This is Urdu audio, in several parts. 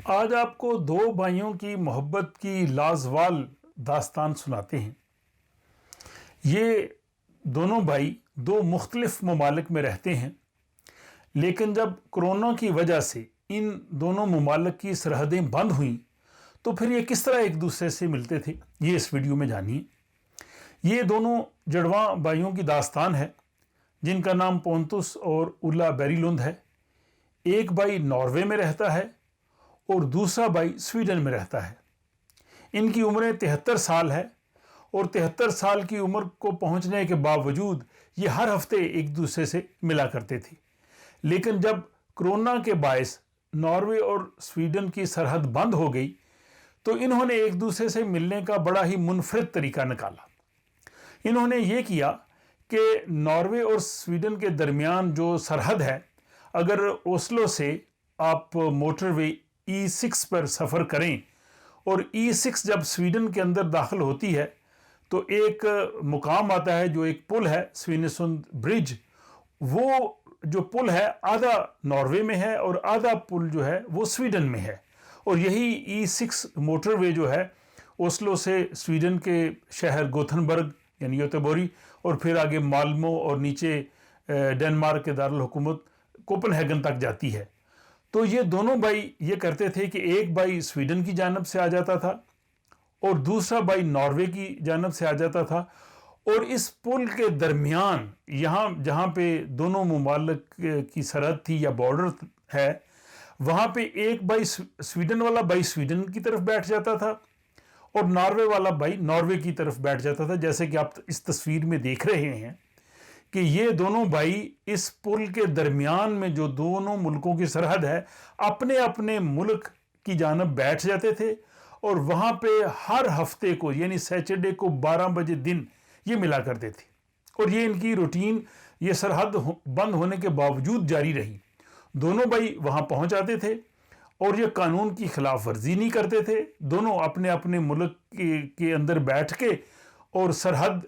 آج آپ کو دو بھائیوں کی محبت کی لازوال داستان سناتے ہیں۔ یہ دونوں بھائی دو مختلف ممالک میں رہتے ہیں، لیکن جب کرونا کی وجہ سے ان دونوں ممالک کی سرحدیں بند ہوئیں تو پھر یہ کس طرح ایک دوسرے سے ملتے تھے، یہ اس ویڈیو میں جانیے۔ یہ دونوں جڑواں بھائیوں کی داستان ہے جن کا نام پونتس اور اولا بیریلند ہے۔ ایک بھائی ناروے میں رہتا ہے اور دوسرا بھائی سویڈن میں رہتا ہے۔ ان کی عمریں 73 سال ہے اور 73 سال کی عمر کو پہنچنے کے باوجود یہ ہر ہفتے ایک دوسرے سے ملا کرتے تھے، لیکن جب کرونا کے باعث ناروے اور سویڈن کی سرحد بند ہو گئی تو انہوں نے ایک دوسرے سے ملنے کا بڑا ہی منفرد طریقہ نکالا۔ انہوں نے یہ کیا کہ ناروے اور سویڈن کے درمیان جو سرحد ہے، اگر اوسلو سے آپ موٹر وے E6 پر سفر کریں اور E6 جب سویڈن کے اندر داخل ہوتی ہے تو ایک مقام آتا ہے جو ایک پل ہے، سوینسund برج۔ وہ جو پل ہے آدھا ناروے میں ہے اور آدھا پل جو ہے وہ سویڈن میں ہے، اور یہی E6 موٹر وے جو ہے اوسلو سے سویڈن کے شہر گوتھنبرگ یعنی یوتبوری اور پھر آگے مالمو اور نیچے ڈنمارک کے دارالحکومت کوپن ہیگن تک جاتی ہے۔ تو یہ دونوں بھائی یہ کرتے تھے کہ ایک بھائی سویڈن کی جانب سے آ جاتا تھا اور دوسرا بھائی ناروے کی جانب سے آ جاتا تھا، اور اس پل کے درمیان یہاں جہاں پہ دونوں ممالک کی سرحد تھی یا بارڈر ہے، وہاں پہ ایک بھائی سویڈن والا بھائی سویڈن کی طرف بیٹھ جاتا تھا اور ناروے والا بھائی ناروے کی طرف بیٹھ جاتا تھا، جیسے کہ آپ اس تصویر میں دیکھ رہے ہیں کہ یہ دونوں بھائی اس پل کے درمیان میں جو دونوں ملکوں کی سرحد ہے اپنے اپنے ملک کی جانب بیٹھ جاتے تھے، اور وہاں پہ ہر ہفتے کو یعنی سیچرڈے کو 12 بجے دن یہ ملا کرتے تھے، اور یہ ان کی روٹین یہ سرحد بند ہونے کے باوجود جاری رہی۔ دونوں بھائی وہاں پہنچ جاتے تھے اور یہ قانون کی خلاف ورزی نہیں کرتے تھے، دونوں اپنے اپنے ملک کے اندر بیٹھ کے اور سرحد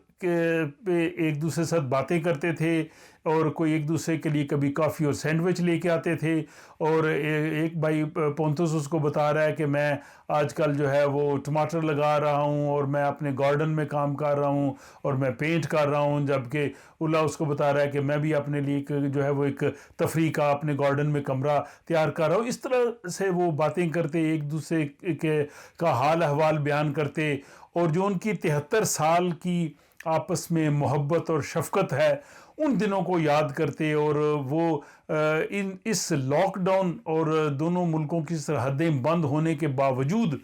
پہ ایک دوسرے سے باتیں کرتے تھے، اور کوئی ایک دوسرے کے لیے کبھی کافی اور سینڈوچ لے کے آتے تھے، اور ایک بھائی پونتس اس کو بتا رہا ہے کہ میں آج کل جو ہے وہ ٹماٹر لگا رہا ہوں اور میں اپنے گارڈن میں کام کر رہا ہوں اور میں پینٹ کر رہا ہوں، جبکہ اولا اس کو بتا رہا ہے کہ میں بھی اپنے لیے جو ہے وہ ایک تفریح کا اپنے گارڈن میں کمرہ تیار کر رہا ہوں۔ اس طرح سے وہ باتیں کرتے، ایک دوسرے کا حال احوال بیان کرتے، اور جو ان کی 73 سال کی آپس میں محبت اور شفقت ہے ان دنوں کو یاد کرتے، اور وہ اس لاک ڈاؤن اور دونوں ملکوں کی سرحدیں بند ہونے کے باوجود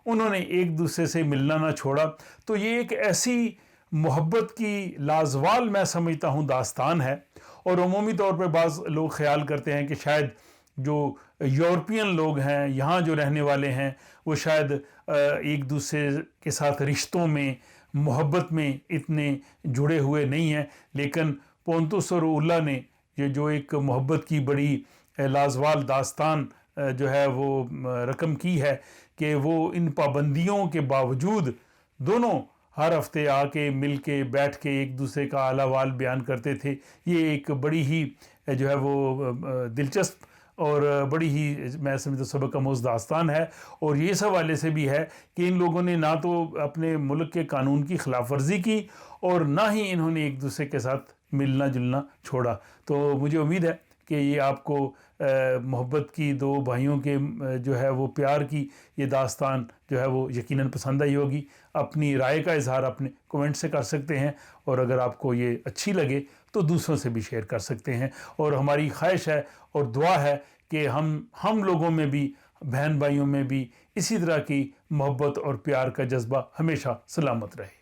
انہوں نے ایک دوسرے سے ملنا نہ چھوڑا۔ تو یہ ایک ایسی محبت کی لازوال میں سمجھتا ہوں داستان ہے، اور عمومی طور پہ بعض لوگ خیال کرتے ہیں کہ شاید جو یورپین لوگ ہیں، یہاں جو رہنے والے ہیں، وہ شاید ایک دوسرے کے ساتھ رشتوں میں محبت میں اتنے جڑے ہوئے نہیں ہیں، لیکن پونتس اور اولا نے یہ جو ایک محبت کی بڑی لازوال داستان جو ہے وہ رقم کی ہے کہ وہ ان پابندیوں کے باوجود دونوں ہر ہفتے آ کے مل کے بیٹھ کے ایک دوسرے کا حال احوال بیان کرتے تھے۔ یہ ایک بڑی ہی جو ہے وہ دلچسپ اور بڑی ہی میں سمجھتا سبق آموز داستان ہے، اور یہ اس حوالے سے بھی ہے کہ ان لوگوں نے نہ تو اپنے ملک کے قانون کی خلاف ورزی کی اور نہ ہی انہوں نے ایک دوسرے کے ساتھ ملنا جلنا چھوڑا۔ تو مجھے امید ہے کہ یہ آپ کو محبت کی دو بھائیوں کے جو ہے وہ پیار کی یہ داستان جو ہے وہ یقیناً پسند آئی ہوگی۔ اپنی رائے کا اظہار اپنے کومنٹ سے کر سکتے ہیں، اور اگر آپ کو یہ اچھی لگے تو دوسروں سے بھی شیئر کر سکتے ہیں، اور ہماری خواہش ہے اور دعا ہے کہ ہم لوگوں میں بھی، بہن بھائیوں میں بھی اسی طرح کی محبت اور پیار کا جذبہ ہمیشہ سلامت رہے۔